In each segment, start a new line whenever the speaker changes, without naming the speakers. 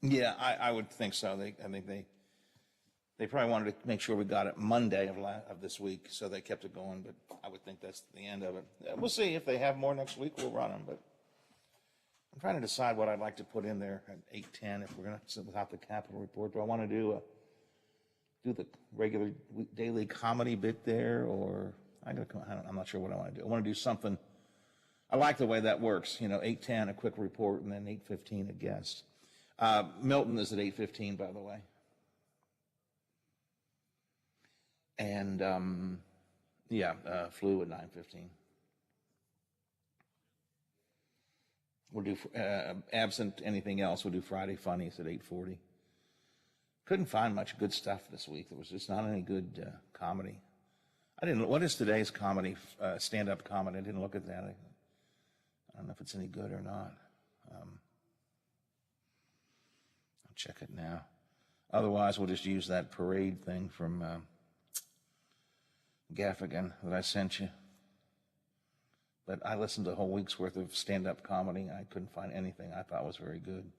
Yeah, I would think so. I think they probably wanted to make sure we got it Monday of this week, so they kept it going, but I would think that's the end of it. We'll see. If they have more next week, we'll run them, but I'm trying to decide what I'd like to put in there at 8:10 if we're going to, without the capital report. Do I want to do the regular daily comedy bit there, or I'm not sure what I want to do. I want to do something. I like the way that works. 8:10 a quick report, and then 8:15 a guest. Milton is at 8:15, by the way. And flu at 9:15. We'll do absent anything else. We'll do Friday Funnies at 8:40. Couldn't find much good stuff this week. There was just not any good comedy. What is today's comedy? Stand-up comedy. I didn't look at that. I don't know if it's any good or not. I'll check it now. Otherwise, we'll just use that parade thing from Gaffigan that I sent you. But I listened to a whole week's worth of stand-up comedy. I couldn't find anything I thought was very good.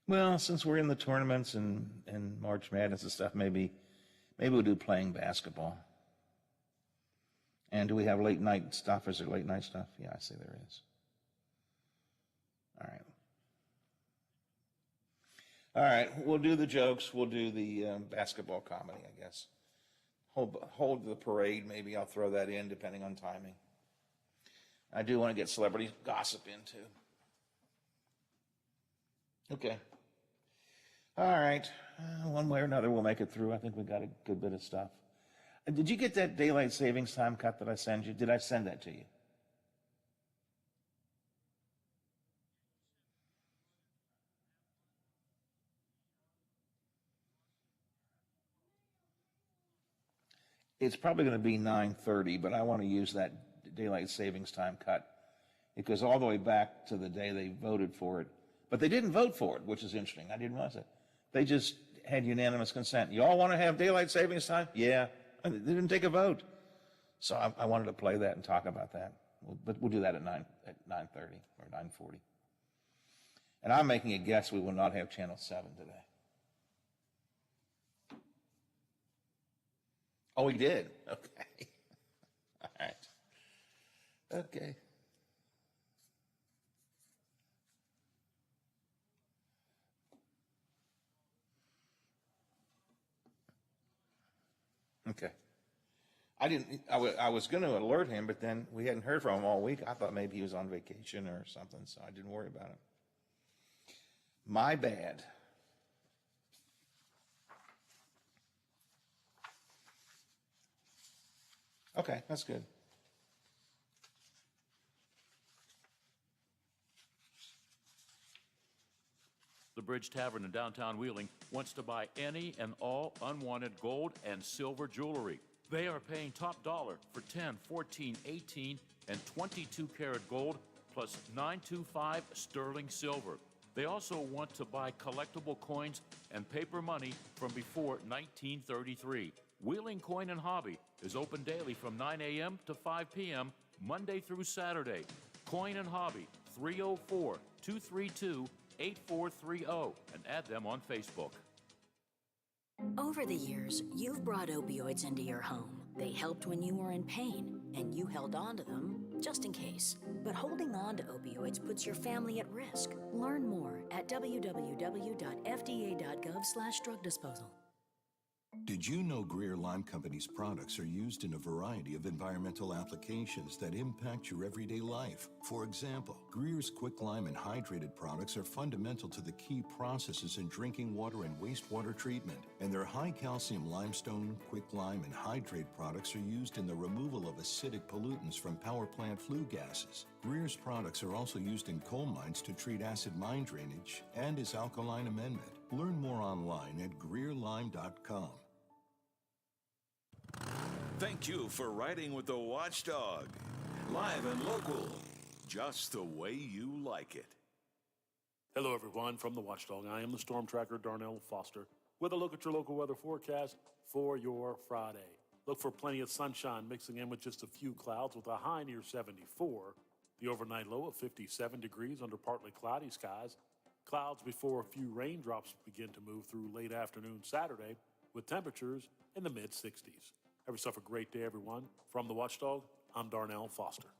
Well, since we're in the tournaments and March Madness and stuff, maybe we'll do playing basketball. And do we have late night stuff? Is there late night stuff? Yeah, I say there is. All right, we'll do the jokes. We'll do the basketball comedy, I guess. Hold the parade. Maybe I'll throw that in depending on timing. I do want to get celebrity gossip in too. Okay. All right. One way or another, we'll make it through. I think we got a good bit of stuff. Did you get that daylight savings time cut that I sent you? Did I send that to you? It's probably going to be 9:30, but I want to use that daylight savings time cut. It goes all the way back to the day they voted for it. But they didn't vote for it, which is interesting. I didn't realize it. They just had unanimous consent. You all want to have daylight savings time? Yeah. They didn't take a vote. So I wanted to play that and talk about that. But we'll do that at 9:30 or 9:40. And I'm making a guess we will not have Channel 7 today. Oh, we did? Okay. All right. Okay. Okay. I was going to alert him, but then we hadn't heard from him all week. I thought maybe he was on vacation or something, so I didn't worry about it. My bad. Okay, that's good.
The Bridge Tavern in downtown Wheeling wants to buy any and all unwanted gold and silver jewelry. They are paying top dollar for 10, 14, 18, and 22 karat gold plus 925 sterling silver. They also want to buy collectible coins and paper money from before 1933. Wheeling Coin and Hobby is open daily from 9 a.m. to 5 p.m. Monday through Saturday. Coin and Hobby, 304-232-8430, and add them on Facebook.
Over the years, you've brought opioids into your home. They helped when you were in pain, and you held on to them just in case. But holding on to opioids puts your family at risk. Learn more at www.fda.gov/drug disposal.
Did you know Greer Lime Company's products are used in a variety of environmental applications that impact your everyday life? For example, Greer's Quick Lime and Hydrated products are fundamental to the key processes in drinking water and wastewater treatment, and their high-calcium limestone, Quick Lime, and Hydrate products are used in the removal of acidic pollutants from power plant flue gases. Greer's products are also used in coal mines to treat acid mine drainage and as alkaline amendment. Learn more online at GreerLime.com.
Thank you for riding with the Watchdog. Live and local, just the way you like it.
Hello, everyone. From the Watchdog, I am the Storm Tracker, Darnell Foster, with a look at your local weather forecast for your Friday. Look for plenty of sunshine mixing in with just a few clouds with a high near 74. The overnight low of 57 degrees under partly cloudy skies. Clouds before a few raindrops begin to move through late afternoon Saturday with temperatures in the mid-60s. Have yourself a great day, everyone. From the Watchdog, I'm Darnell Foster.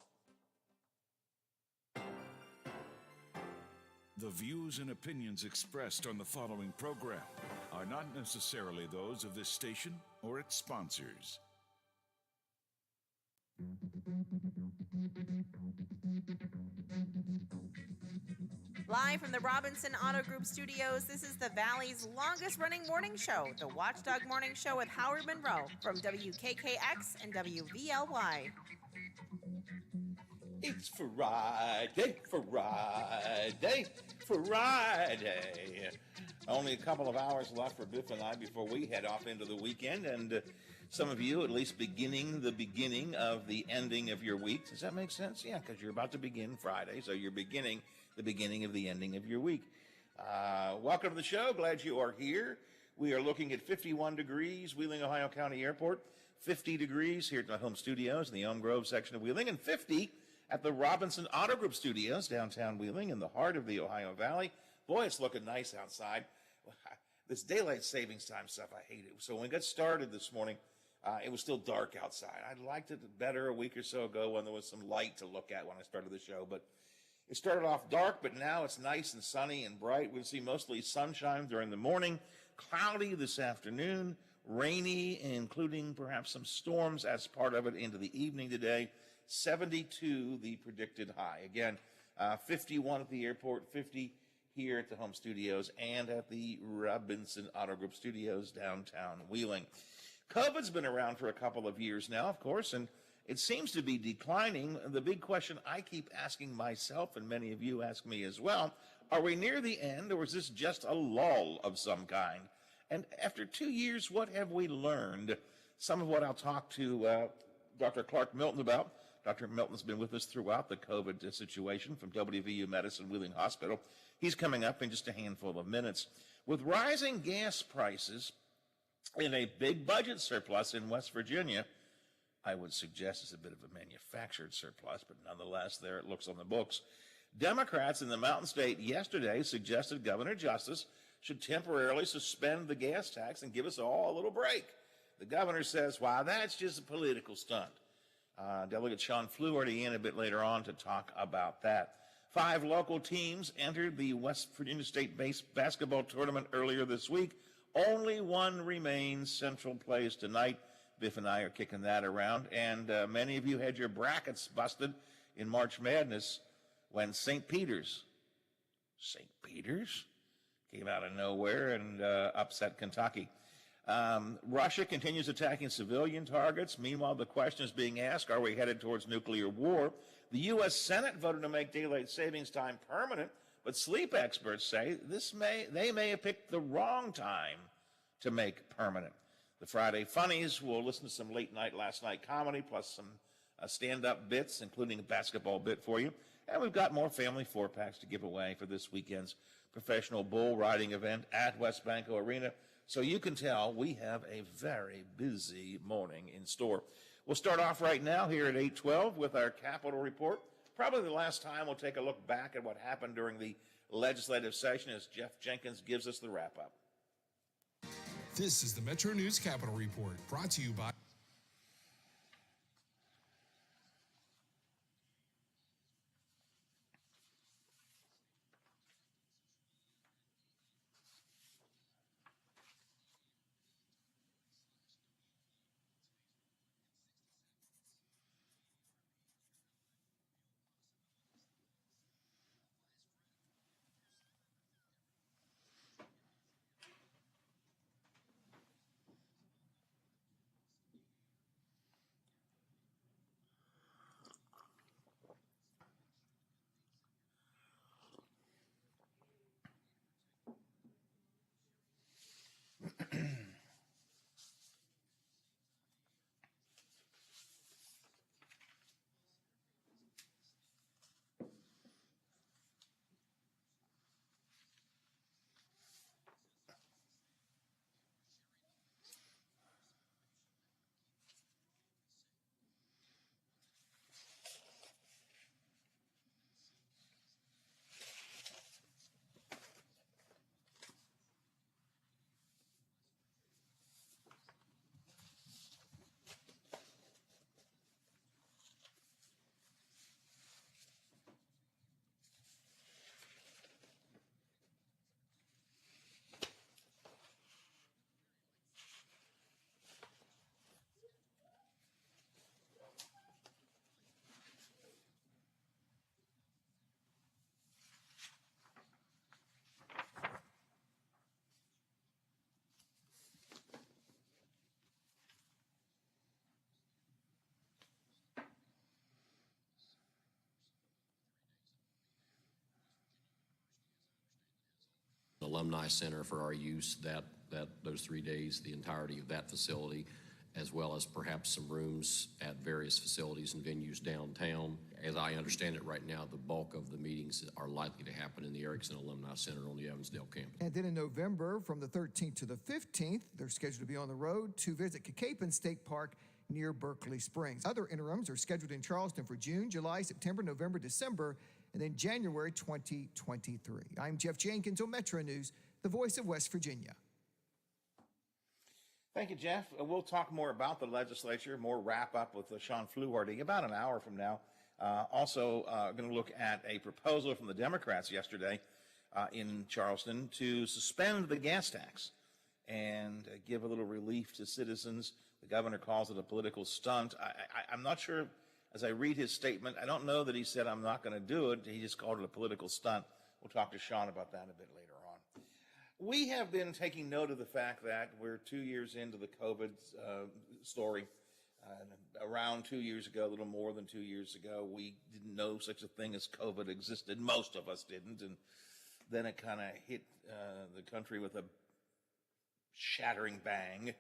The views and opinions expressed on the following program are not necessarily those of this station or its sponsors.
Live from the Robinson Auto Group studios, this is the Valley's longest-running morning show, the Watchdog Morning Show with Howard Monroe from WKKX and WVLY.
It's Friday, Friday, Friday. Only a couple of hours left for Biff and I before we head off into the weekend, and some of you at least beginning the beginning of the ending of your week. Does that make sense? Yeah, because you're about to begin Friday, so you're beginning the beginning of the ending of your week. Welcome to the show. Glad you are here. We are looking at 51 degrees, Wheeling, Ohio County Airport, 50 degrees here at my home studios in the Elm Grove section of Wheeling, and 50 at the Robinson Auto Group studios, downtown Wheeling, in the heart of the Ohio Valley. Boy, it's looking nice outside. This daylight savings time stuff, I hate it. So when we got started this morning, it was still dark outside. I liked it better a week or so ago when there was some light to look at when I started the show. But it started off dark, but now it's nice and sunny and bright. We'll see mostly sunshine during the morning, cloudy this afternoon, rainy, including perhaps some storms as part of it into the evening today. 72 the predicted high. Again, 51 at the airport, 50 here at the home studios and at the Robinson Auto Group studios downtown Wheeling. COVID's been around for a couple of years now, of course, and it seems to be declining. The big question I keep asking myself, and many of you ask me as well, are we near the end, or is this just a lull of some kind? And after 2 years, what have we learned? Some of what I'll talk to Dr. Clark Milton about. Dr. Milton's been with us throughout the COVID situation from WVU Medicine Wheeling Hospital. He's coming up in just a handful of minutes. With rising gas prices and a big budget surplus in West Virginia, I would suggest it's a bit of a manufactured surplus, but nonetheless, there it looks on the books. Democrats in the Mountain State yesterday suggested Governor Justice should temporarily suspend the gas tax and give us all a little break. The governor says, "Why, that's just a political stunt." Delegate Sean Fluharty in a bit later on to talk about that. 5 local teams entered the West Virginia State-based basketball tournament earlier this week. Only one remains. Central plays tonight. Biff and I are kicking that around. And many of you had your brackets busted in March Madness when St. Peter's came out of nowhere and upset Kentucky. Russia continues attacking civilian targets. Meanwhile, the question is being asked, are we headed towards nuclear war? The U.S. Senate voted to make daylight savings time permanent, but sleep experts say they may have picked the wrong time to make permanent. The Friday Funnies will listen to some late night, last night comedy, plus some stand-up bits, including a basketball bit for you. And we've got more family 4-packs to give away for this weekend's professional bull riding event at West Banco Arena. So you can tell we have a very busy morning in store. We'll start off right now here at 8:12 with our Capitol Report. Probably the last time we'll take a look back at what happened during the legislative session as Jeff Jenkins gives us the wrap-up.
This is the Metro News Capitol Report, brought to you by...
alumni center for our use those 3 days, the entirety of that facility, as well as perhaps some rooms at various facilities and venues downtown. As I understand it right now, the bulk of the meetings are likely to happen in the Erickson Alumni Center on the Evansdale campus.
And then in November, from the 13th to the 15th, they're scheduled to be on the road to visit Cacapon State Park near Berkeley Springs. Other interims are scheduled in Charleston for June, July, September, November, December, and then January 2023. I'm Jeff Jenkins on Metro News, the voice of West Virginia.
Thank you, Jeff. We'll talk more about the legislature, more wrap up with Sean Fluharty about an hour from now. Also, going to look at a proposal from the Democrats yesterday in Charleston to suspend the gas tax and give a little relief to citizens. The governor calls it a political stunt. I'm not sure, as I read his statement, I don't know that he said, I'm not going to do it. He just called it a political stunt. We'll talk to Sean about that a bit later on. We have been taking note of the fact that we're 2 years into the COVID story. Around 2 years ago, a little more than 2 years ago, we didn't know such a thing as COVID existed. Most of us didn't. And then it kind of hit the country with a shattering bang.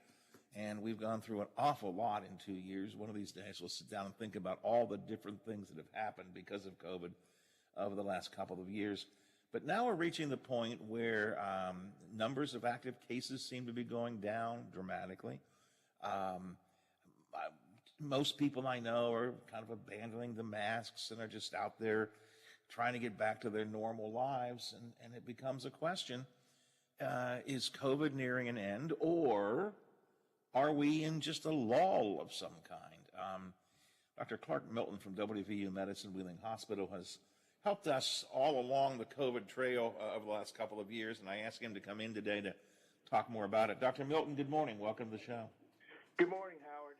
And we've gone through an awful lot in 2 years. One of these days, we'll sit down and think about all the different things that have happened because of COVID over the last couple of years. But now we're reaching the point where numbers of active cases seem to be going down dramatically. Most people I know are kind of abandoning the masks and are just out there trying to get back to their normal lives. And it becomes a question, is COVID nearing an end, or are we in just a lull of some kind? Dr. Clark Milton from WVU Medicine Wheeling Hospital has helped us all along the COVID trail over the last couple of years, and I asked him to come in today to talk more about it. Dr. Milton, good morning. Welcome to the show.
Good morning, Howard.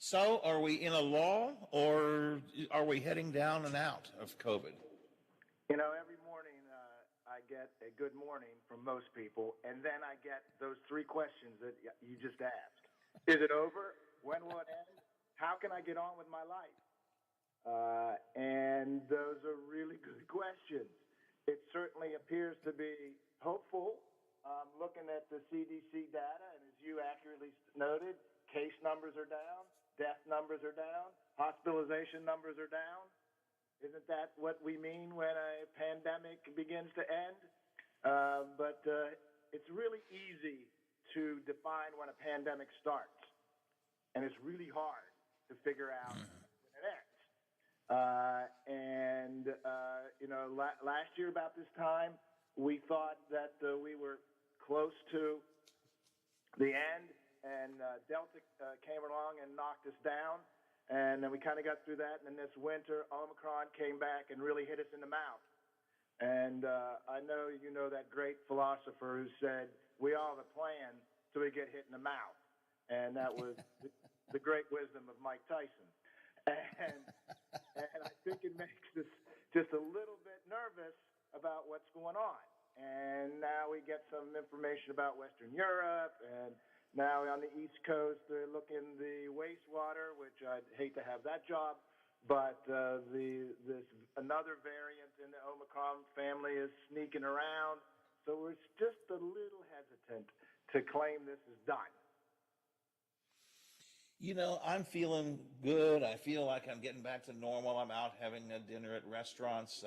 So, are we in a lull, or are we heading down and out of COVID?
You know, every morning I get a good morning from most people, and then I get those three questions that you just asked. Is it over? When will it end? How can I get on with my life? And those are really good questions. It certainly appears to be hopeful. Looking at the CDC data, and as you accurately noted, case numbers are down, death numbers are down, hospitalization numbers are down. Isn't that what we mean when a pandemic begins to end? But it's really easy to define when a pandemic starts, and it's really hard to figure out when it ends. Last year about this time, we thought that we were close to the end, and Delta came along and knocked us down, and then we kind of got through that, and then this winter, Omicron came back and really hit us in the mouth. And I know you know that great philosopher who said, we all have a plan till we get hit in the mouth, and that was the great wisdom of Mike Tyson. And I think it makes us just a little bit nervous about what's going on. And now we get some information about Western Europe, and now on the East Coast, they're looking the wastewater, which I'd hate to have that job, but this another variant in the Omicron family is sneaking around. So we're just a little hesitant to claim this is done.
You know, I'm feeling good. I feel like I'm getting back to normal. I'm out having a dinner at restaurants.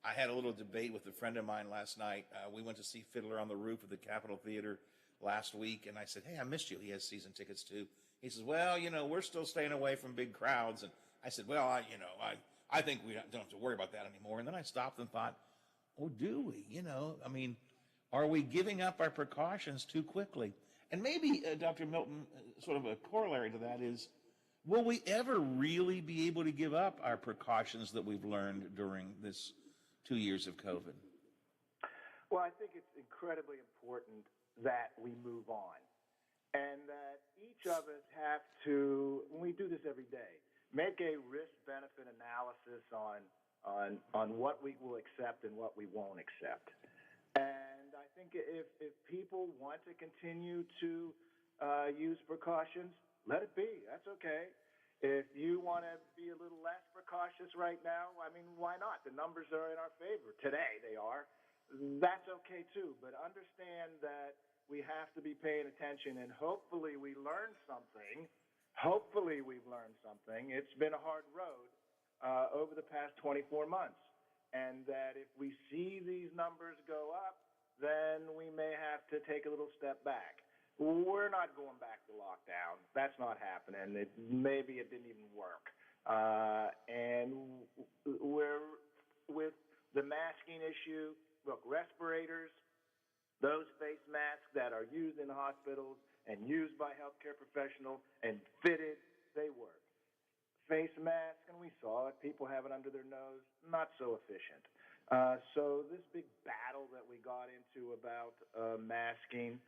I had a little debate with a friend of mine last night. We went to see Fiddler on the Roof at the Capitol Theater last week, and I said, hey, I missed you. He has season tickets too. He says, well, you know, we're still staying away from big crowds. And I said, well, I think we don't have to worry about that anymore. And then I stopped and thought, oh, do we? You know, I mean, are we giving up our precautions too quickly? And maybe, Dr. Milton, sort of a corollary to that is, will we ever really be able to give up our precautions that we've learned during this 2 years of COVID?
Well, I think it's incredibly important that we move on, and that each of us have to, when we do this every day, make a risk-benefit analysis on what we will accept and what we won't accept. And I think if people want to continue to use precautions, let it be. That's okay. If you want to be a little less precautious right now, I mean, why not? The numbers are in our favor. Today they are. That's okay too. But understand that we have to be paying attention, and hopefully we learn something. Hopefully we've learned something. It's been a hard road over the past 24 months. And that if we see these numbers go up, then we may have to take a little step back. We're not going back to lockdown. That's not happening. Maybe it didn't even work. And we're with the masking issue. Look, respirators, those face masks that are used in hospitals and used by healthcare professionals and fitted, they work. Face mask, and we saw it, people have it under their nose, not so efficient. So this big battle that we got into about masking,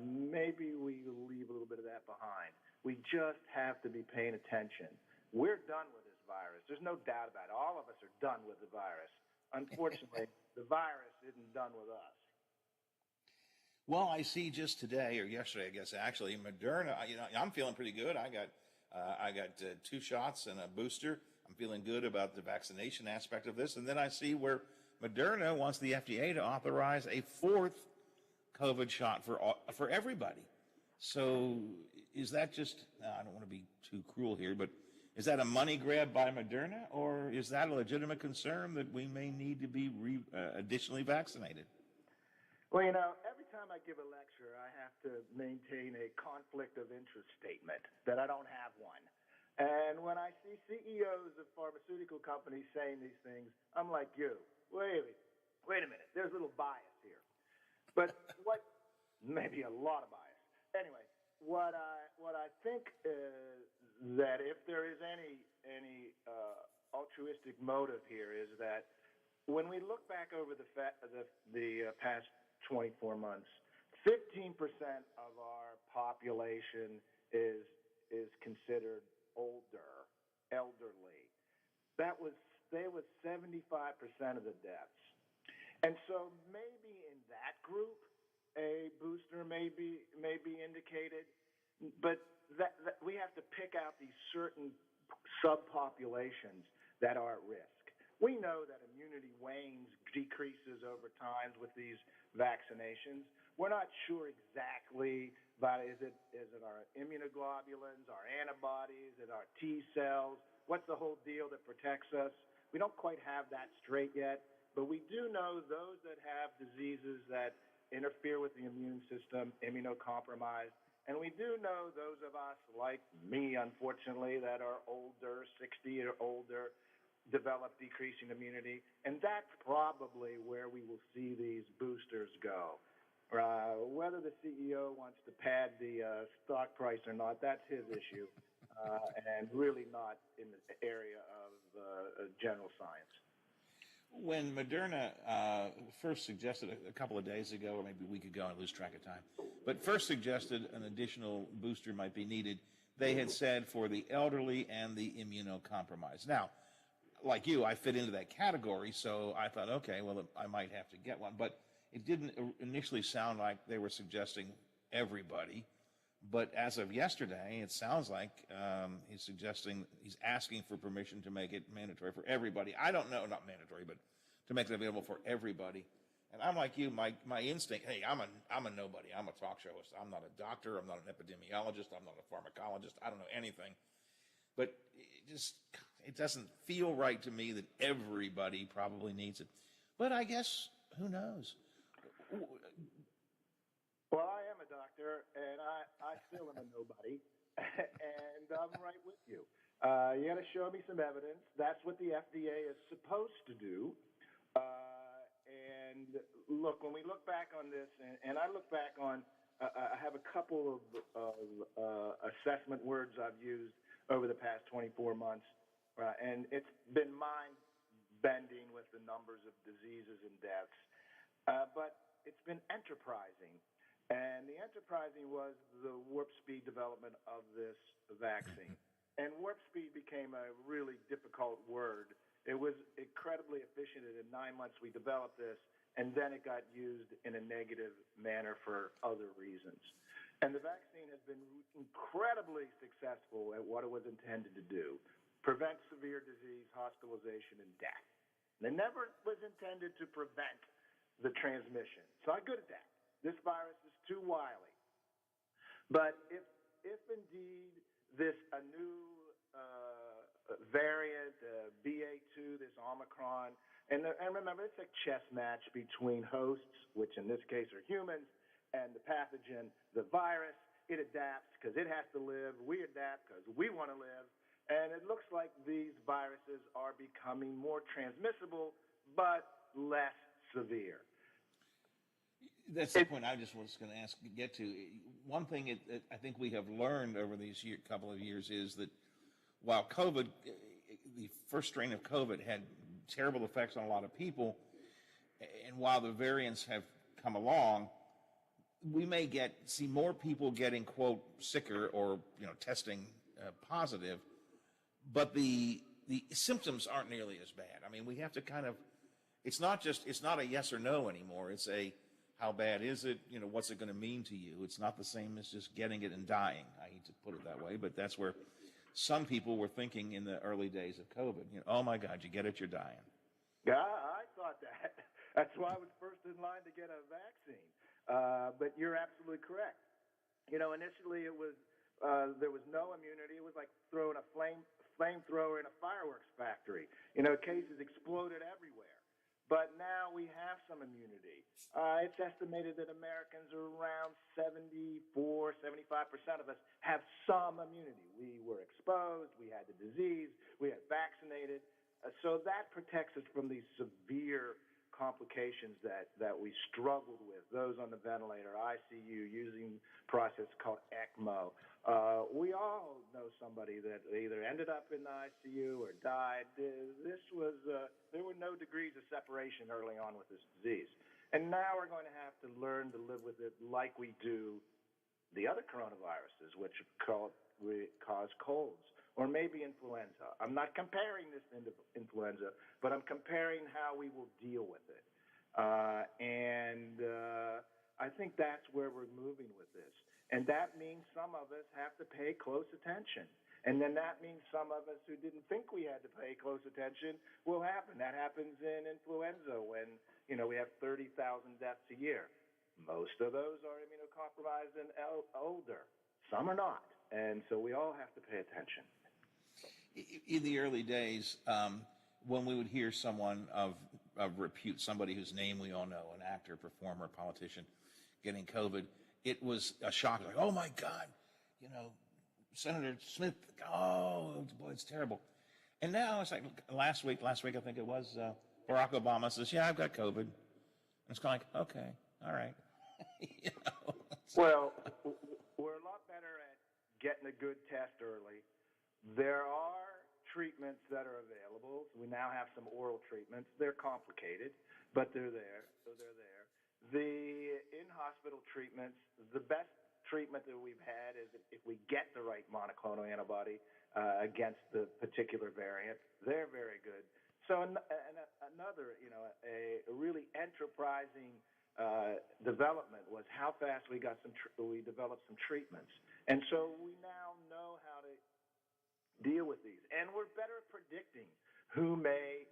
maybe we leave a little bit of that behind. We just have to be paying attention. We're done with this virus. There's no doubt about it. All of us are done with the virus. Unfortunately, the virus isn't done with us.
Well, I see just today or yesterday, I guess, actually, Moderna, I'm feeling pretty good. I got 2 shots and a booster. I'm feeling good about the vaccination aspect of this. And then I see where Moderna wants the FDA to authorize a 4th COVID shot for everybody. So is that just, I don't want to be too cruel here, but is that a money grab by Moderna, or is that a legitimate concern that we may need to be additionally vaccinated?
Well, every time I give a lecture, I have to maintain a conflict of interest statement that I don't have one. And when I see CEOs of pharmaceutical companies saying these things, I'm like, wait a minute, there's a little bias here. But maybe a lot of bias. Anyway, what I think is that if there is any altruistic motive here is that when we look back over the past 24 months, 15% of our population is considered elderly. They was 75% of the deaths. And so maybe in that group, a booster may be indicated, but that we have to pick out these certain subpopulations that are at risk. We know that immunity wanes, decreases over time with these vaccinations. We're not sure exactly about is it our immunoglobulins, our antibodies, is it our T cells? What's the whole deal that protects us? We don't quite have that straight yet, but we do know those that have diseases that interfere with the immune system, immunocompromised, and we do know those of us like me, unfortunately, that are older, 60 or older, develop decreasing immunity, and that's probably where we will see these boosters go. Whether the CEO wants to pad the stock price or not, that's his issue, and really not in the area of general science.
When Moderna first suggested a couple of days ago, or maybe a week ago, I lose track of time, but first suggested an additional booster might be needed, they had said for the elderly and the immunocompromised. Now, like you, I fit into that category, so I thought, okay, well, I might have to get one. But it didn't initially sound like they were suggesting everybody. But as of yesterday, it sounds like he's asking for permission to make it mandatory for everybody. I don't know, not mandatory, but to make it available for everybody. And I'm like you, my instinct, hey, I'm a nobody. I'm a talk show host. I'm not a doctor. I'm not an epidemiologist. I'm not a pharmacologist. I don't know anything. But it doesn't feel right to me that everybody probably needs it. But I guess, who knows?
Well, I am a doctor, and I still am a nobody, and I'm right with you. You got to show me some evidence. That's what the FDA is supposed to do. And look, when we look back on this, and I look back on, I have a couple of assessment words I've used over the past 24 months, and it's been mind-bending with the numbers of diseases and deaths. But it's been enterprising. And the enterprising was the warp speed development of this vaccine. And warp speed became a really difficult word. It was incredibly efficient. In 9 months, we developed this, and then it got used in a negative manner for other reasons. And the vaccine has been incredibly successful at what it was intended to do: prevent severe disease, hospitalization, and death. And it never was intended to prevent the transmission. It's not good at that. This virus is too wily. But if indeed this a new variant, BA2, this Omicron, and remember, it's a chess match between hosts, which in this case are humans, and the pathogen, the virus. It adapts because it has to live. We adapt because we want to live. And it looks like these viruses are becoming more transmissible, but less severe.
That's the point I just was going to get to. One thing I think we have learned over these couple of years is that while COVID, the first strain of COVID had terrible effects on a lot of people, and while the variants have come along, we may see more people getting, quote, sicker or, testing positive, but the symptoms aren't nearly as bad. I mean, we have to it's not a yes or no anymore. It's how bad is it? What's it going to mean to you? It's not the same as just getting it and dying. I hate to put it that way, but that's where some people were thinking in the early days of COVID. Oh my God, you get it, you're dying.
Yeah, I thought that. That's why I was first in line to get a vaccine. But you're absolutely correct. Initially it was there was no immunity. It was like throwing a flamethrower in a fireworks factory. Cases exploded everywhere. But now we have some immunity. It's estimated that Americans are around 75% of us have some immunity. We were exposed, we had the disease, we got vaccinated. So that protects us from these severe complications that we struggled with, those on the ventilator, ICU, using a process called ECMO. We all know somebody that either ended up in the ICU or died. There were no degrees of separation early on with this disease. And now we're going to have to learn to live with it like we do the other coronaviruses, which cause colds or maybe influenza. I'm not comparing this to influenza, but I'm comparing how we will deal with it. And I think that's where we're moving with this. And that means some of us have to pay close attention. And then that means some of us who didn't think we had to pay close attention will happen. That happens in influenza when, we have 30,000 deaths a year. Most of those are immunocompromised and older. Some are not. And so we all have to pay attention.
In the early days, when we would hear someone of repute, somebody whose name we all know, an actor, performer, politician, getting COVID, it was a shock. Like, oh my God, Senator Smith, oh boy, it's terrible. And now it's like last week I think it was, Barack Obama says, yeah, I've got COVID. And it's kind of like, okay, all right.
Well, we're a lot better at getting a good test early. There are treatments that are available. We now have some oral treatments. They're complicated, but they're there. So they're there. The in-hospital treatments, the best treatment that we've had is if we get the right monoclonal antibody against the particular variant. They're very good. So another, a really enterprising development was how fast we developed some treatments. And so we now know how to deal with these. And we're better at predicting who may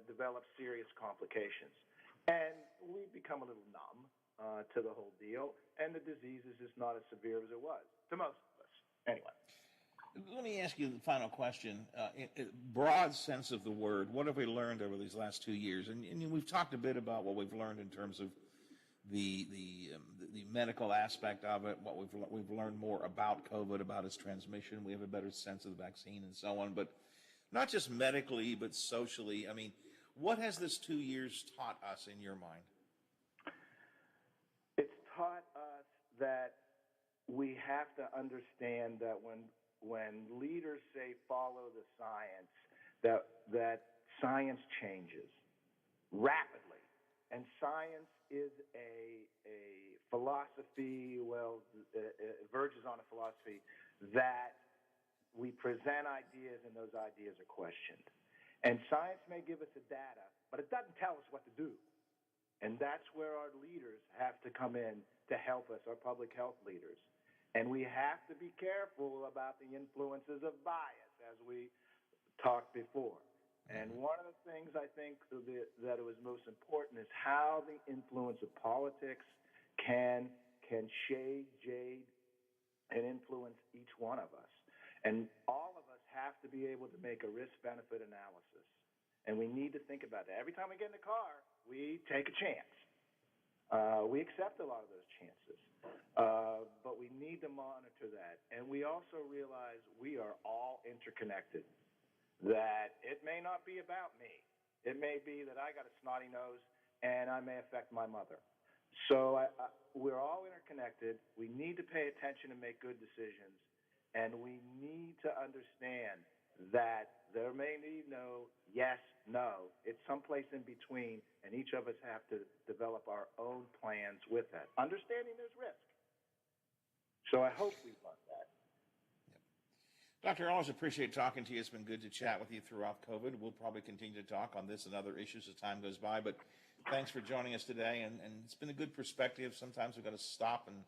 develop serious complications. And we've become a little numb to the whole deal, and the disease is just not as severe as it was to most of us. Anyway.
Let me ask you the final question. In broad sense of the word, what have we learned over these last 2 years? And we've talked a bit about what we've learned in terms of the medical aspect of it, what we've learned more about COVID, about its transmission. We have a better sense of the vaccine and so on. But not just medically, but socially. I mean, what has this 2 years taught us in your mind?
It's taught us that we have to understand that when leaders say follow the science, that science changes rapidly. And science is a philosophy, it verges on a philosophy that we present ideas and those ideas are questioned. And science may give us the data, but it doesn't tell us what to do. And that's where our leaders have to come in to help us, our public health leaders. And we have to be careful about the influences of bias, as we talked before. And one of the things I think that it was most important is how the influence of politics can shade, jade, and influence each one of us. And all of us have to be able to make a risk-benefit analysis. And we need to think about that. Every time we get in the car, we take a chance. We accept a lot of those chances. But we need to monitor that. And we also realize we are all interconnected, that it may not be about me. It may be that I got a snotty nose and I may affect my mother. So we're all interconnected. We need to pay attention and make good decisions. And we need to understand that there may be no yes, no. It's someplace in between, and each of us have to develop our own plans with that, understanding there's risk. So I hope we've learned that.
Doctor, I always appreciate talking to you. It's been good to chat with you throughout COVID. We'll probably continue to talk on this and other issues as time goes by, but thanks for joining us today, and it's been a good perspective. Sometimes we've got to stop and,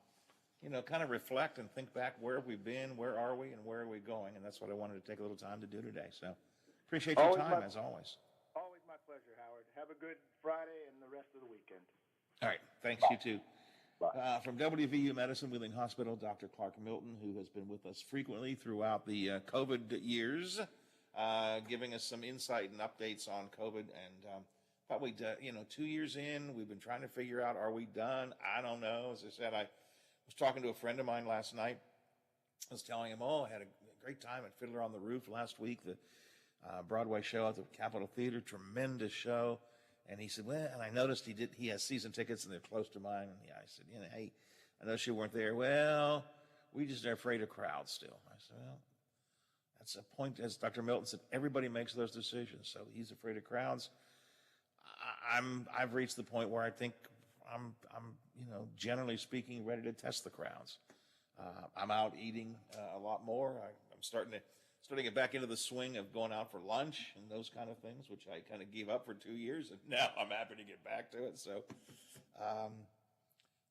kind of reflect and think back, where have we been, where are we, and where are we going, and that's what I wanted to take a little time to do today. So appreciate your time, as always.
Always my pleasure, Howard. Have a good Friday and the rest of the weekend.
All right. Thanks, you too. From WVU Medicine Wheeling Hospital, Dr. Clark Milton, who has been with us frequently throughout the COVID years, giving us some insight and updates on COVID. And probably, 2 years in, we've been trying to figure out, are we done? I don't know. As I said, I was talking to a friend of mine last night. I was telling him, I had a great time at Fiddler on the Roof last week, the Broadway show at the Capitol Theater, tremendous show. And he said, well, and I noticed he has season tickets and they're close to mine. And I said, hey, I noticed you weren't there. Well, we just are afraid of crowds still. I said, well, that's a point, as Dr. Milton said, everybody makes those decisions. So he's afraid of crowds. I've reached the point where I think I'm generally speaking, ready to test the crowds. I'm out eating a lot more. I'm starting to get back into the swing of going out for lunch and those kind of things, which I kind of gave up for 2 years, and now I'm happy to get back to it. So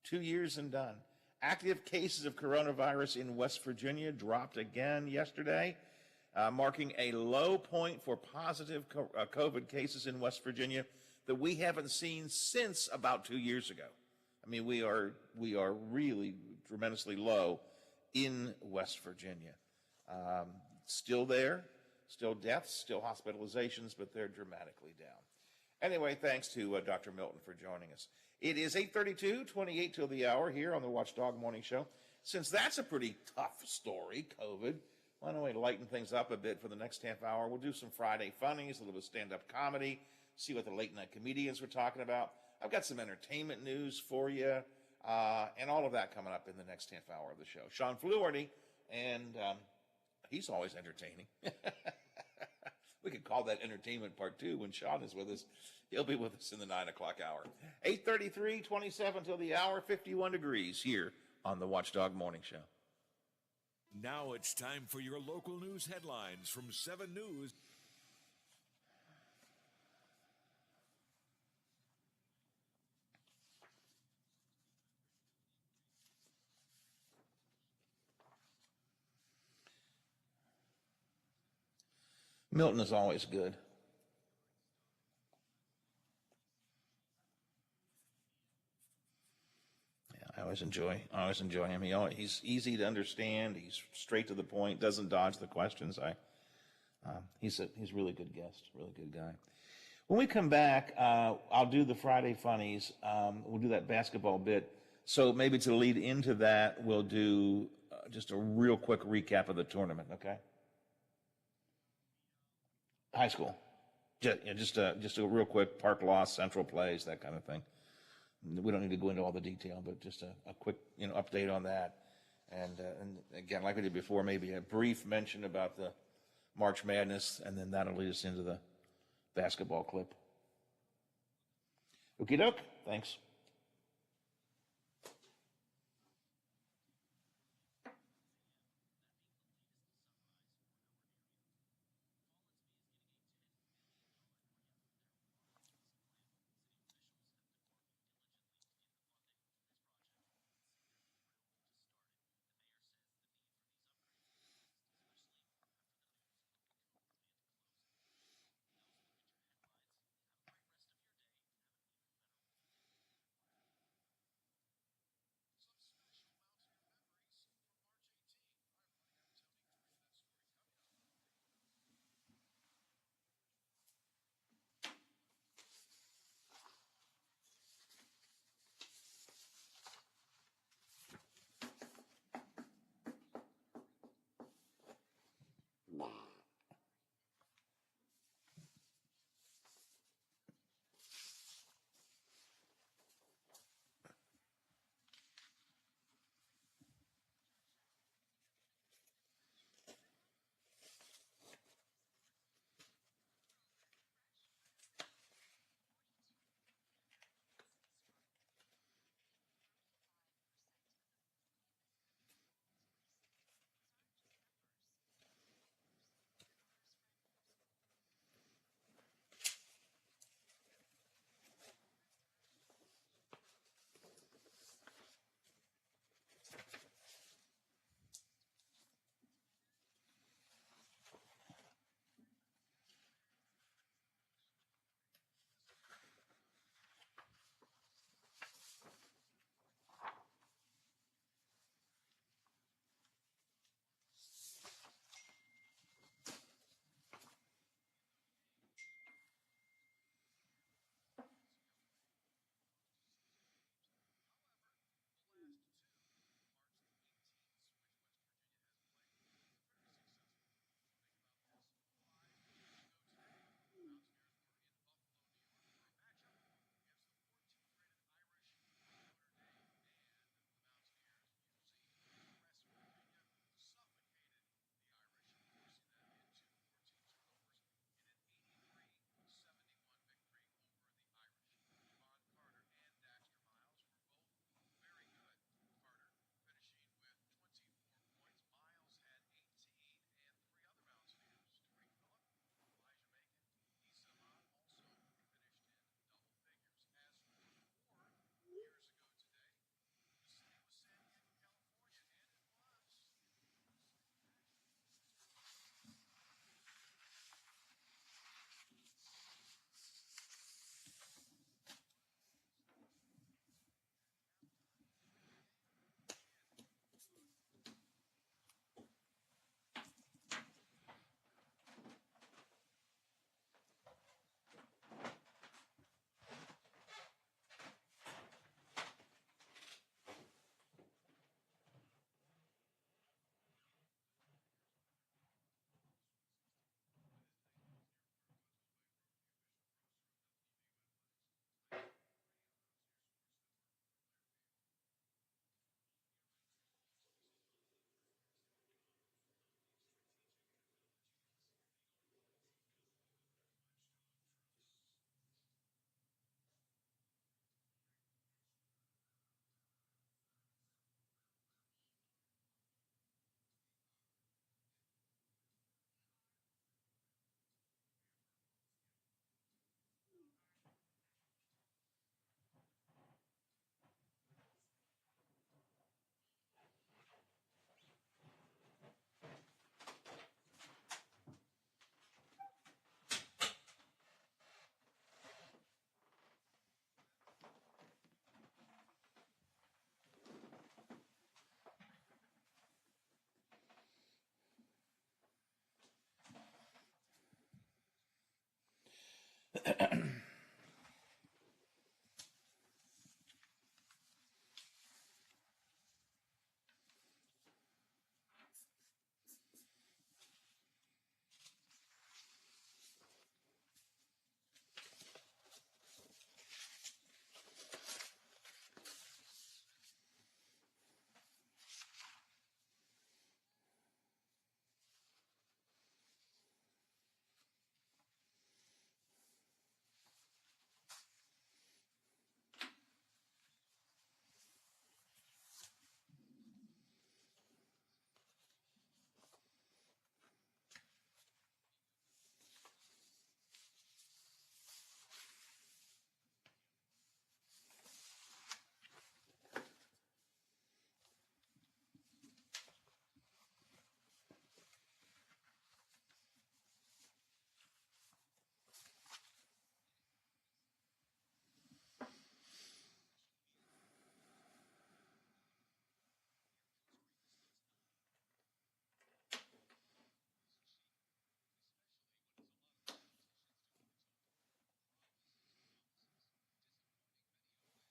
2 years and done. Active cases of coronavirus in West Virginia dropped again yesterday, marking a low point for positive COVID cases in West Virginia that we haven't seen since about 2 years ago. I mean, we are really tremendously low in West Virginia. Still there, still deaths, still hospitalizations, but they're dramatically down. Anyway, thanks to Dr. Milton for joining us. It is 8:32, 28 till the hour here on the Watchdog Morning Show. Since that's a pretty tough story, COVID, why don't we lighten things up a bit for the next half hour? We'll do some Friday funnies, a little bit of stand-up comedy, see what the late-night comedians were talking about. I've got some entertainment news for you, and all of that coming up in the next half hour of the show. Sean Fluharty, and he's always entertaining. We could call that entertainment part 2 when Sean is with us. He'll be with us in the 9 o'clock hour. 8:33, 27 till the hour, 51 degrees here on the Watchdog Morning Show.
Now it's time for your local news headlines from 7 News.
Milton is always good. Yeah, I always enjoy him. He's easy to understand. He's straight to the point. Doesn't dodge the questions. He's a really good guest. Really good guy. When we come back, I'll do the Friday funnies. We'll do that basketball bit. So maybe to lead into that, we'll do just a real quick recap of the tournament. Okay. High school, just a real quick park loss, central plays, that kind of thing. We don't need to go into all the detail, but just a quick update on that. And again, like we did before, maybe a brief mention about the March Madness, and then that'll lead us into the basketball clip. Okie doke, thanks.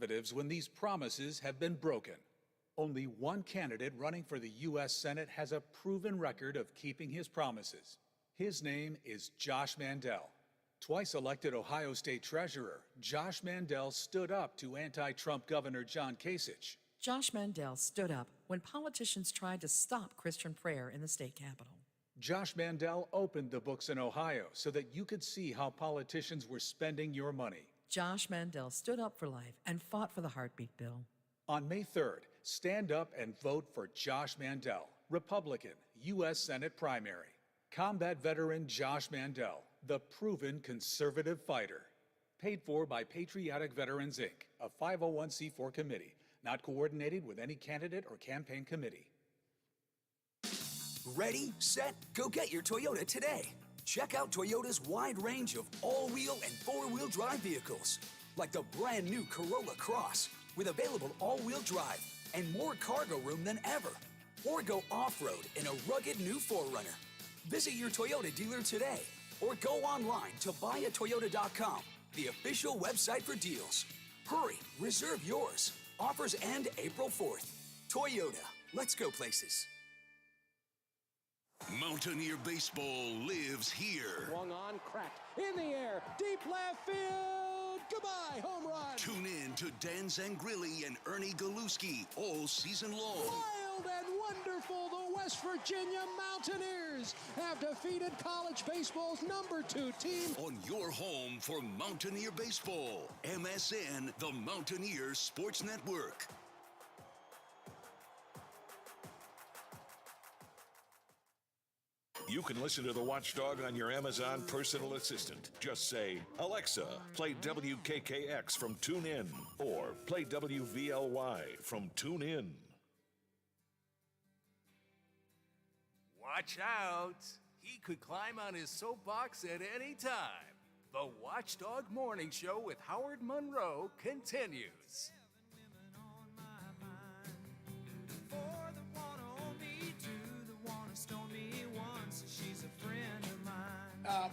conservatives when these promises have been broken. Only one candidate running for the U.S. Senate has a proven record of keeping his promises. His name is Josh Mandel. Twice elected Ohio State Treasurer, Josh Mandel stood up to anti-Trump Governor John Kasich.
Josh Mandel stood up when politicians tried to stop Christian prayer in the state capitol.
Josh Mandel opened the books in Ohio so that you could see how politicians were spending your money.
Josh Mandel stood up for life and fought for the heartbeat bill.
On May 3rd, stand up and vote for Josh Mandel, Republican, U.S. Senate primary. Combat veteran Josh Mandel, the proven conservative fighter. Paid for by Patriotic Veterans, Inc., a 501c4 committee, not coordinated with any candidate or campaign committee.
Ready, set, go get your Toyota today. Check out Toyota's wide range of all-wheel and four-wheel drive vehicles, like the brand new Corolla Cross, with available all-wheel drive and more cargo room than ever. Or go off-road in a rugged new 4Runner. Visit your Toyota dealer today, or go online to buyatoyota.com, the official website for deals. Hurry, reserve yours. Offers end April 4th. Toyota, let's go places.
Mountaineer baseball lives here.
Swung on, cracked, in the air, deep left field. Goodbye, home run.
Tune in to Dan Zangrilli and Ernie Galuski all season long.
Wild and wonderful, the West Virginia Mountaineers have defeated college baseball's #2 team.
On your home for Mountaineer baseball, MSN, the Mountaineer Sports Network.
You can listen to the Watchdog on your Amazon personal assistant. Just say, Alexa, play WKKX from TuneIn, or play WVLY from TuneIn.
Watch out! He could climb on his soapbox at any time. The Watchdog Morning Show with Howard Monroe continues.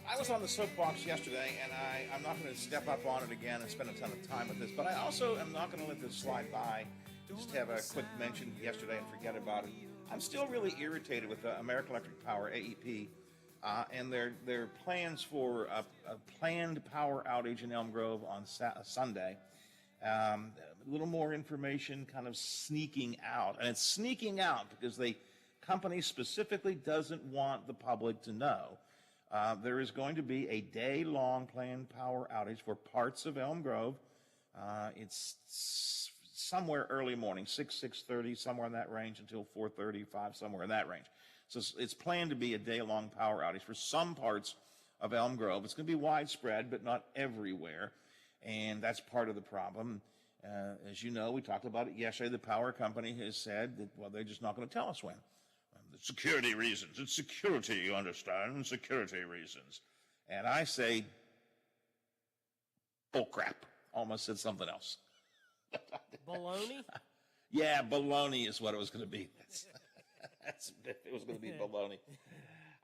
I was on the soapbox yesterday, and I'm not going to step up on it again and spend a ton of time with this, but I also am not going to let this slide by. Just have a quick mention yesterday and forget about it. I'm still really irritated with American Electric Power, AEP, and their plans for a planned power outage in Elm Grove on Sunday. A little more information kind of sneaking out, and it's sneaking out because the company specifically doesn't want the public to know. There is going to be a day-long planned power outage for parts of Elm Grove. It's somewhere early morning, 6:30, somewhere in that range, until 4:30, 5, somewhere in that range. So it's planned to be a day-long power outage for some parts of Elm Grove. It's going to be widespread, but not everywhere, and that's part of the problem. As you know, we talked about it yesterday. The power company has said that, well, they're just not going to tell us when. Security reasons. It's security, you understand? Security reasons. And I say, bull crap. Almost said something else.
Baloney?
Yeah, baloney is what it was going to be. It was going to be baloney.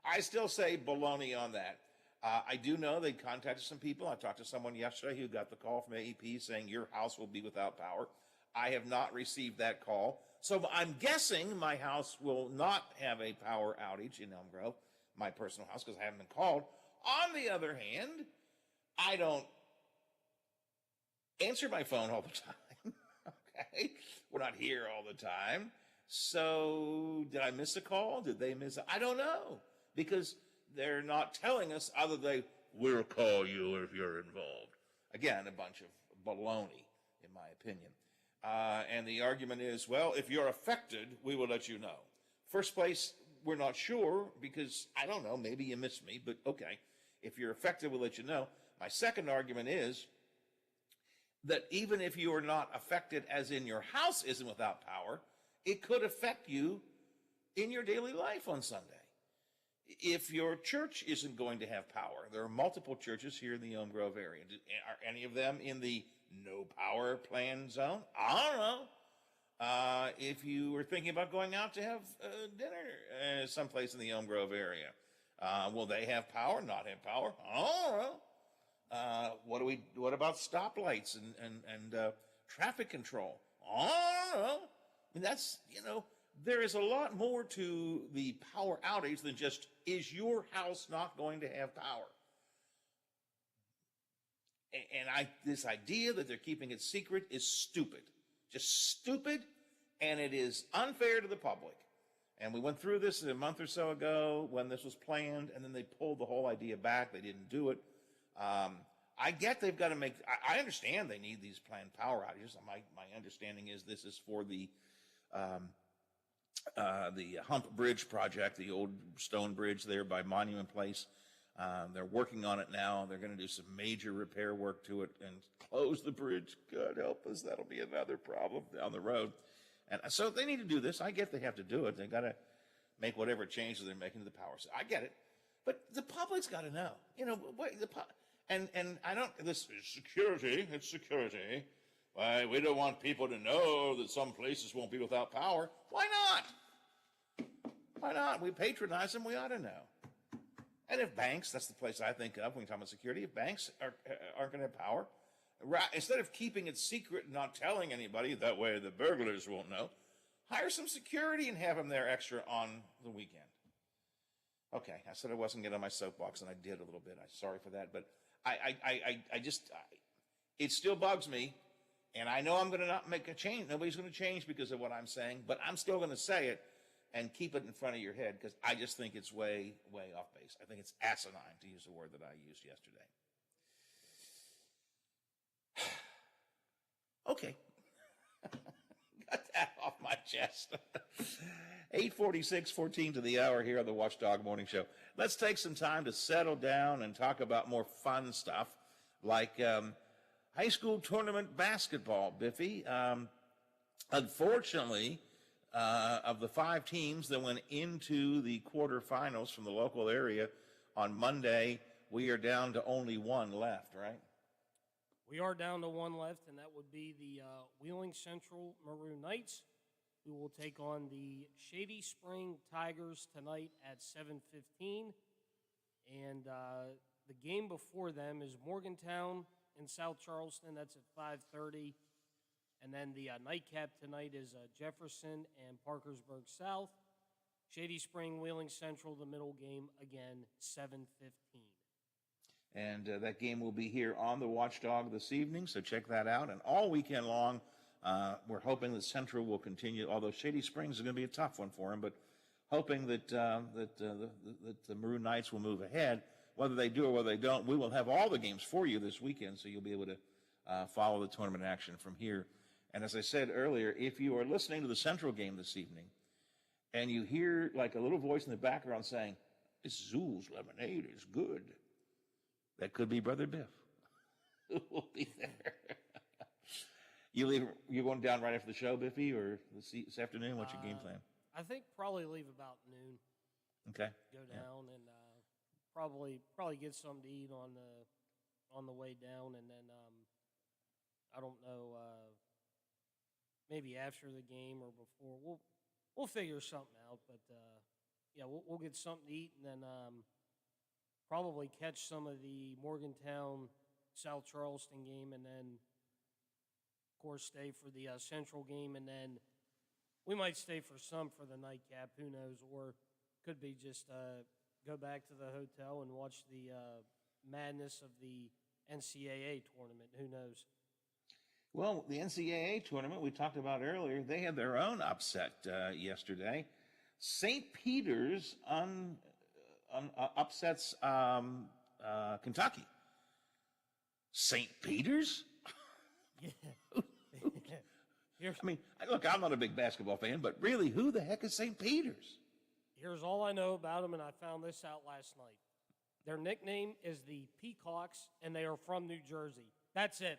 I still say baloney on that. I do know they contacted some people. I talked to someone yesterday who got the call from AEP saying your house will be without power. I have not received that call. So I'm guessing my house will not have a power outage in Elm Grove, my personal house, because I haven't been called. On the other hand, I don't answer my phone all the time. Okay? We're not here all the time. So did I miss a call? Did they miss I don't know. Because they're not telling us other than, we'll call you if you're involved. Again, a bunch of baloney, in my opinion. And the argument is, well, if you're affected, we will let you know. First place, we're not sure because, I don't know, maybe you missed me, but okay. If you're affected, we'll let you know. My second argument is that even if you are not affected as in your house isn't without power, it could affect you in your daily life on Sunday. If your church isn't going to have power, there are multiple churches here in the Elm Grove area. Are any of them in the no power plan zone? I don't know. If you were thinking about going out to have dinner someplace in the Elm Grove area, will they have power, not have power? I don't know. What about stoplights and traffic control. Oh, I mean, that's, there is a lot more to the power outage than just, is your house not going to have power? And this idea that they're keeping it secret is stupid. Just stupid, and it is unfair to the public. And we went through this a month or so ago when this was planned, and then they pulled the whole idea back. They didn't do it. I get they've got to make, I understand they need these planned power outages. My understanding is this is for the Hump Bridge project, the old stone bridge there by Monument Place. They're working on it now. They're going to do some major repair work to it and close the bridge. God help us. That'll be another problem down the road. And so they need to do this. I get they have to do it. They got to make whatever changes they're making to the power. So I get it. But the public's got to know. And I don't, this is security. It's security. Why, we don't want people to know that some places won't be without power. Why not? Why not? We patronize them. We ought to know. And if banks, that's the place I think of when we talk about security, if banks aren't going to have power, instead of keeping it secret and not telling anybody, that way the burglars won't know, hire some security and have them there extra on the weekend. Okay, I said I wasn't getting on my soapbox, and I did a little bit. I'm sorry for that, but I just, it still bugs me, and I know I'm going to not make a change. Nobody's going to change because of what I'm saying, but I'm still going to say it and keep it in front of your head because I just think it's way, way off base. I think it's asinine, to use the word that I used yesterday. Okay. Got that off my chest. 8:46, 14 to the hour here on the Watchdog Morning Show. Let's take some time to settle down and talk about more fun stuff like high school tournament basketball, Biffy. Unfortunately, of the 5 teams that went into the quarterfinals from the local area on Monday, we are down to only 1 left, right?
We are down to 1 left, and that would be the Wheeling Central Maroon Knights, who will take on the Shady Spring Tigers tonight at 7:15. And the game before them is Morgantown in South Charleston. That's at 5:30. And then the nightcap tonight is Jefferson and Parkersburg South. Shady Spring, Wheeling Central, the middle game, again, 7:15.
And that game will be here on the Watchdog this evening, so check that out. And all weekend long, we're hoping that Central will continue, although Shady Springs is going to be a tough one for them, but hoping that the Maroon Knights will move ahead. Whether they do or whether they don't, we will have all the games for you this weekend, so you'll be able to follow the tournament action from here. And as I said earlier, if you are listening to the Central game this evening and you hear like a little voice in the background saying, "This Zool's lemonade is good," that could be Brother Biff. Who will be there? You're going down right after the show, Biffy, or this afternoon? What's your game plan?
I think probably leave about noon.
Okay.
Go down and probably get something to eat on the way down, and then I don't know, maybe after the game or before. We'll figure something out, but yeah, we'll get something to eat, and then probably catch some of the Morgantown South Charleston game, and then of course stay for the Central game, and then we might stay for the nightcap. Who knows? Or could be just go back to the hotel and watch the madness of the NCAA tournament. Who knows?
Well, the NCAA tournament we talked about earlier, they had their own upset yesterday. St. Peter's upsets Kentucky. St. Peter's?
Yeah.
I mean, look, I'm not a big basketball fan, but really, who the heck is St. Peter's?
Here's all I know about them, and I found this out last night. Their nickname is the Peacocks, and they are from New Jersey. That's it.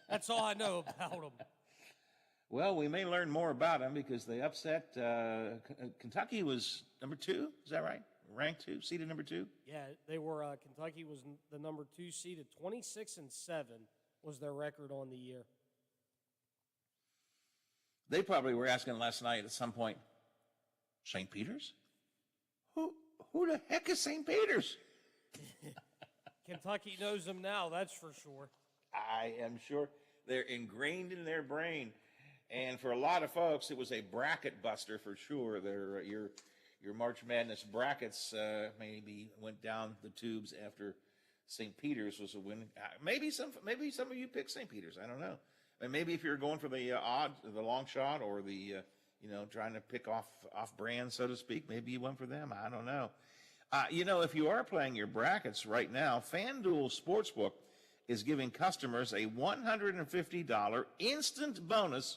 That's all I know about them.
Well, we may learn more about them because they upset Kentucky was number 2. Is that right? Ranked 2, seeded number 2.
Yeah, they were. Kentucky was the number 2 seed at 26-7 was their record on the year.
They probably were asking last night at some point, St. Peter's? Who the heck is St. Peter's?
Kentucky knows them now, that's for sure.
I am sure. They're ingrained in their brain. And for a lot of folks, it was a bracket buster for sure. Your March Madness brackets maybe went down the tubes after St. Peter's was a win. Maybe some of you picked St. Peter's. I don't know. And maybe if you're going for the the long shot, or the trying to pick off brand, so to speak, maybe you went for them. I don't know. If you are playing your brackets right now, FanDuel Sportsbook is giving customers a $150 instant bonus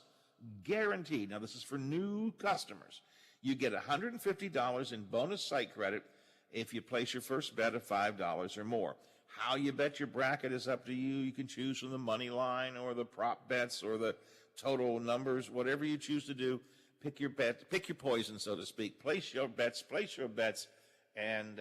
guaranteed. Now, this is for new customers. You get $150 in bonus site credit if you place your first bet of $5 or more. How you bet your bracket is up to you. You can choose from the money line or the prop bets or the total numbers, whatever you choose to do. Pick your bet, pick your poison, so to speak. Place your bets, and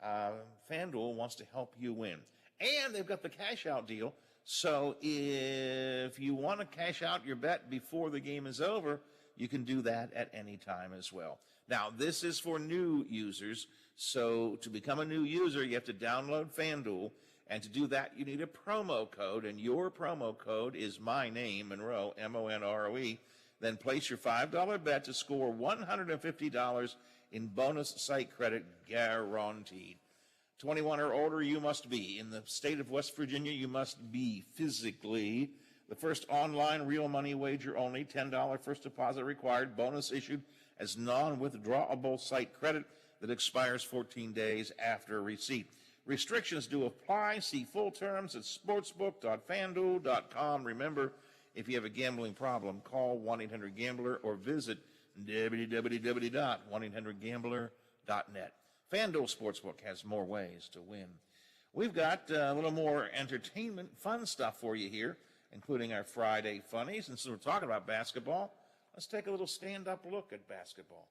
FanDuel wants to help you win. And they've got the cash out deal. So if you want to cash out your bet before the game is over, you can do that at any time as well. Now, this is for new users. So to become a new user, you have to download FanDuel. And to do that, you need a promo code. And your promo code is my name, Monroe, M-O-N-R-O-E. Then place your $5 bet to score $150 in bonus site credit guaranteed. 21 or older, you must be. In the state of West Virginia, you must be physically. The first online real money wager only, $10 first deposit required. Bonus issued as non-withdrawable site credit that expires 14 days after receipt. Restrictions do apply. See full terms at sportsbook.fanduel.com. Remember, if you have a gambling problem, call 1-800-GAMBLER or visit www.1800gambler.net. FanDuel Sportsbook has more ways to win. We've got a little more entertainment, fun stuff for you here, including our Friday funnies. And since we're talking about basketball, let's take a little stand-up look at basketball.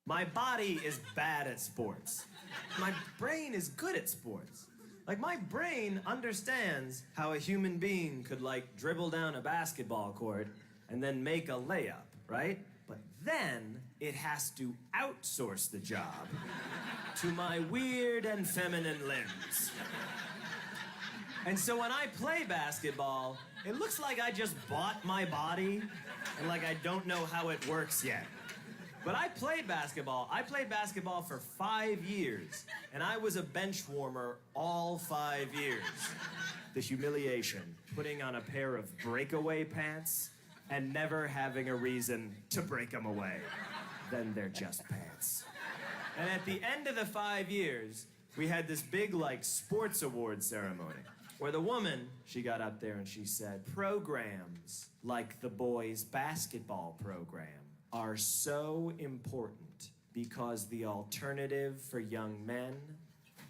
My body is bad at sports. My brain is good at sports. Like, my brain understands how a human being could, dribble down a basketball court and then make a layup, right? But then it has to outsource the job to my weird and feminine limbs. And so when I play basketball, it looks like I just bought my body and I don't know how it works yet. But I played basketball. I played basketball for 5 years, and I was a bench warmer all 5 years. The humiliation, putting on a pair of breakaway pants and never having a reason to break them away. Then they're just pants. And at the end of the 5 years, we had this big, sports award ceremony where the woman, she got up there and she said, programs like the boys' basketball program are so important because the alternative for young men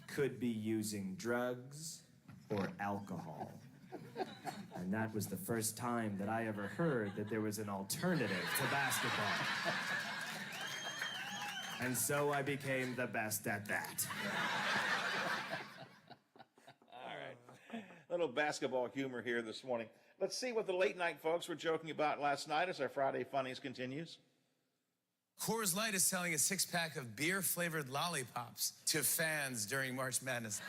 could be using drugs or alcohol. And that was the first time that I ever heard that there was an alternative to basketball. And so I became the best at that.
All right. Little basketball humor here this morning. Let's see what the late night folks were joking about last night as our Friday Funnies continues.
Coors Light is selling a 6-pack of beer-flavored lollipops to fans during March Madness.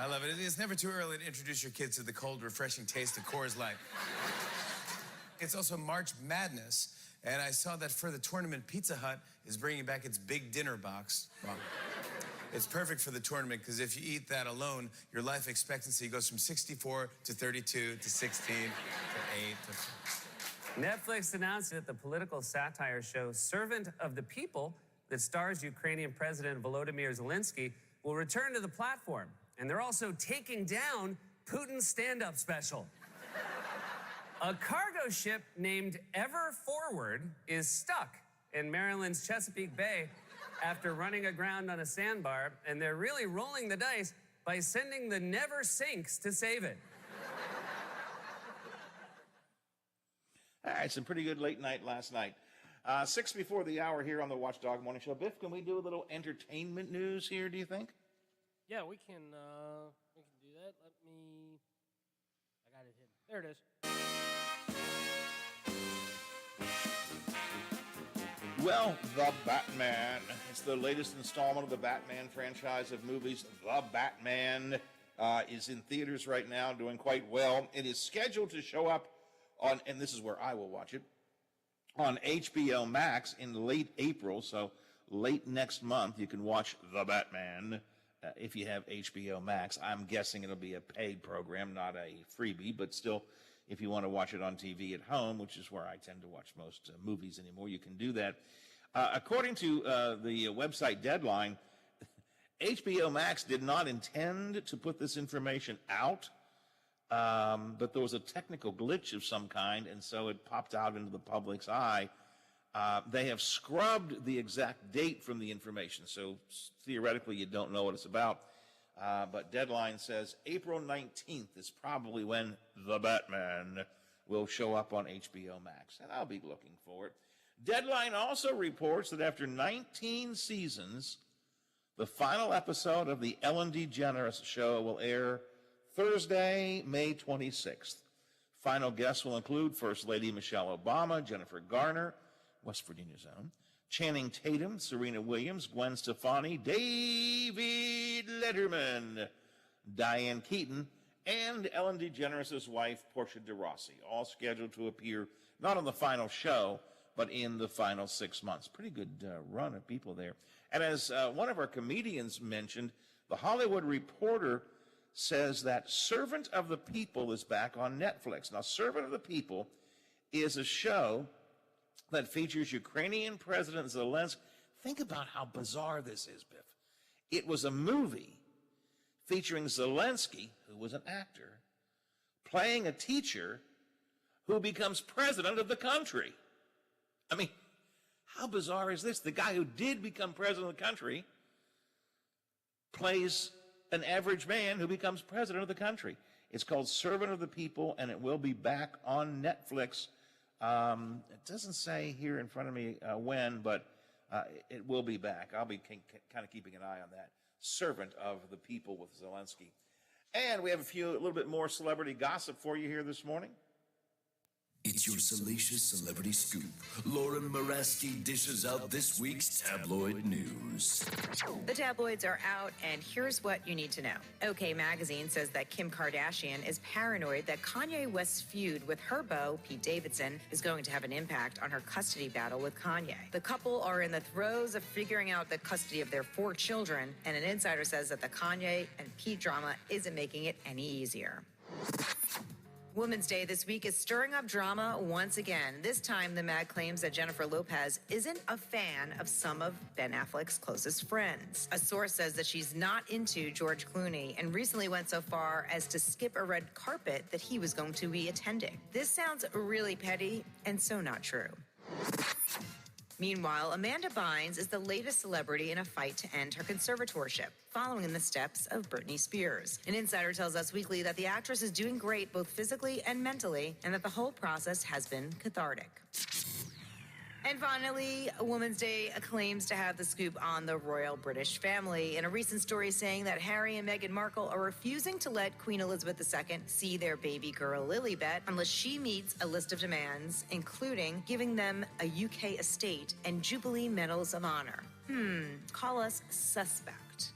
I love it. It's never too early to introduce your kids to the cold, refreshing taste of Coors Light. It's also March Madness, and I saw that for the tournament, Pizza Hut is bringing back its big dinner box. Well, it's perfect for the tournament because if you eat that alone, your life expectancy goes from 64 to 32 to 16 to 8 to 4.
Netflix announced that the political satire show Servant of the People, that stars Ukrainian President Volodymyr Zelensky, will return to the platform. And they're also taking down Putin's stand-up special. A cargo ship named Ever Forward is stuck in Maryland's Chesapeake Bay after running aground on a sandbar, and they're really rolling the dice by sending the Never Sinks to save it.
All right, some pretty good late night last night. 6 before the hour here on the Watchdog Morning Show. Biff, can we do a little entertainment news here, do you think?
Yeah, we can do that. I got it hidden. There it is.
Well, The Batman. It's the latest installment of the Batman franchise of movies, The Batman is in theaters right now, doing quite well. It is scheduled to show up on, and this is where I will watch it, on HBO Max in late April, so late next month. You can watch The Batman if you have HBO Max. I'm guessing it'll be a paid program, not a freebie, but still, if you want to watch it on TV at home, which is where I tend to watch most movies anymore, you can do that. According to the website Deadline, HBO Max did not intend to put this information out, but there was a technical glitch of some kind, and so it popped out into the public's eye. They have scrubbed the exact date from the information, so theoretically you don't know what it's about. But Deadline says April 19th is probably when The Batman will show up on HBO Max, and I'll be looking for it. Deadline also reports that after 19 seasons, the final episode of the Ellen DeGeneres Show will air Thursday, May 26th. Final guests will include First Lady Michelle Obama, Jennifer Garner, West Virginia's own, Channing Tatum, Serena Williams, Gwen Stefani, David Letterman, Diane Keaton, and Ellen DeGeneres' wife, Portia de Rossi, all scheduled to appear not on the final show, but in the final 6 months. Pretty good run of people there. And as one of our comedians mentioned, The Hollywood Reporter says that Servant of the People is back on Netflix. Now, Servant of the People is a show that features Ukrainian President Zelensky. Think about how bizarre this is, Biff. It was a movie featuring Zelensky, who was an actor, playing a teacher who becomes president of the country. I mean, how bizarre is this? The guy who did become president of the country plays an average man who becomes president of the country. It's called Servant of the People, and it will be back on Netflix. It doesn't say here in front of me when, but it will be back. I'll be kind of keeping an eye on that. Servant of the People with Zelensky. And we have a little bit more celebrity gossip for you here this morning.
It's your salacious celebrity scoop. Lauren Moraski dishes out this week's tabloid news.
The tabloids are out, and here's what you need to know. OK Magazine says that Kim Kardashian is paranoid that Kanye West's feud with her beau, Pete Davidson, is going to have an impact on her custody battle with Kanye. The couple are in the throes of figuring out the custody of their 4 children, and an insider says that the Kanye and Pete drama isn't making it any easier. Women's Day this week is stirring up drama once again. This time, the Mag claims that Jennifer Lopez isn't a fan of some of Ben Affleck's closest friends. A source says that she's not into George Clooney and recently went so far as to skip a red carpet that he was going to be attending. This sounds really petty and so not true. Meanwhile, Amanda Bynes is the latest celebrity in a fight to end her conservatorship, following in the steps of Britney Spears. An insider tells Us Weekly that the actress is doing great both physically and mentally, and that the whole process has been cathartic. And finally, Women's Day claims to have the scoop on the royal British family in a recent story saying that Harry and Meghan Markle are refusing to let Queen Elizabeth II see their baby girl Lilibet unless she meets a list of demands, including giving them a UK estate and Jubilee Medals of Honor. Call us suspect.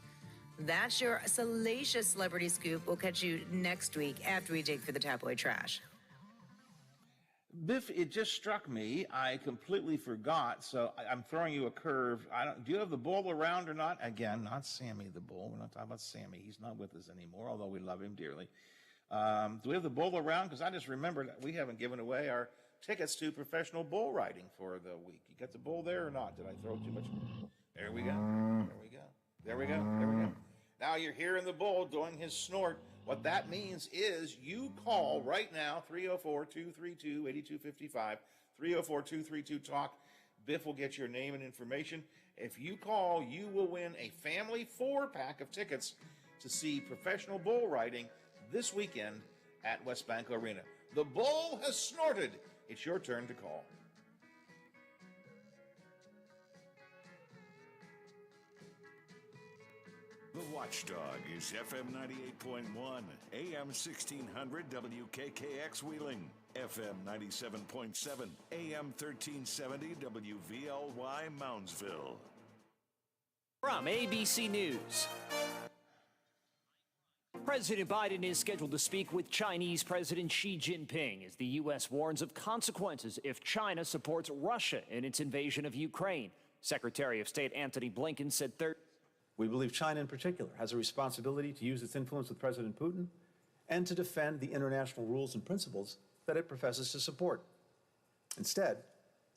That's your salacious celebrity scoop. We'll catch you next week after we dig for the tabloid trash.
Biff, it just struck me. I completely forgot, so I'm throwing you a curve. Do you have the bull around or not? Again, not Sammy the bull. We're not talking about Sammy. He's not with us anymore, although we love him dearly. Do we have the bull around? Because I just remembered we haven't given away our tickets to professional bull riding for the week. You got the bull there or not? Did I throw too much? There we go. There we go. There we go. There we go. Now you're hearing the bull doing his snort. What that means is you call right now, 304-232-8255, 304-232-TALK. Biff will get your name and information. If you call, you will win a family 4-pack of tickets to see professional bull riding this weekend at West Bank Arena. The bull has snorted. It's your turn to call.
The Watchdog is FM 98.1, AM 1600 WKKX Wheeling, FM 97.7, AM 1370 WVLY Moundsville.
From ABC News.
President Biden is scheduled to speak with Chinese President Xi Jinping as the U.S. warns of consequences if China supports Russia in its invasion of Ukraine. Secretary of State Antony Blinken said
We believe China in particular has a responsibility to use its influence with President Putin and to defend the international rules and principles that it professes to support. Instead,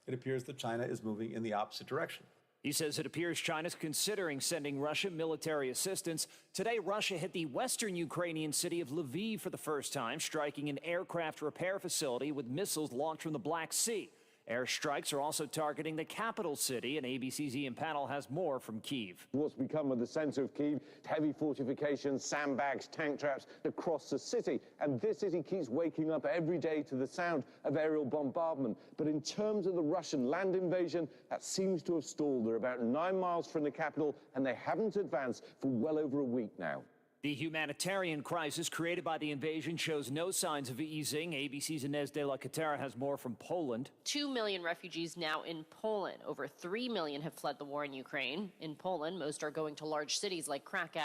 it appears that China is moving in the opposite direction.
He says it appears China's considering sending Russia military assistance. Today, Russia hit the western Ukrainian city of Lviv for the first time, striking an aircraft repair facility with missiles launched from the Black Sea. Airstrikes are also targeting the capital city, and ABC's Ian Pannell has more from Kyiv.
What's become of the center of Kyiv, heavy fortifications, sandbags, tank traps across the city. And this city keeps waking up every day to the sound of aerial bombardment. But in terms of the Russian land invasion, that seems to have stalled. They're about 9 miles from the capital, and they haven't advanced for well over a week now.
The humanitarian crisis created by the invasion shows no signs of easing. ABC's Inez de la Catera has more from Poland.
2 million refugees now in Poland. Over 3 million have fled the war in Ukraine. In Poland, most are going to large cities like Krakow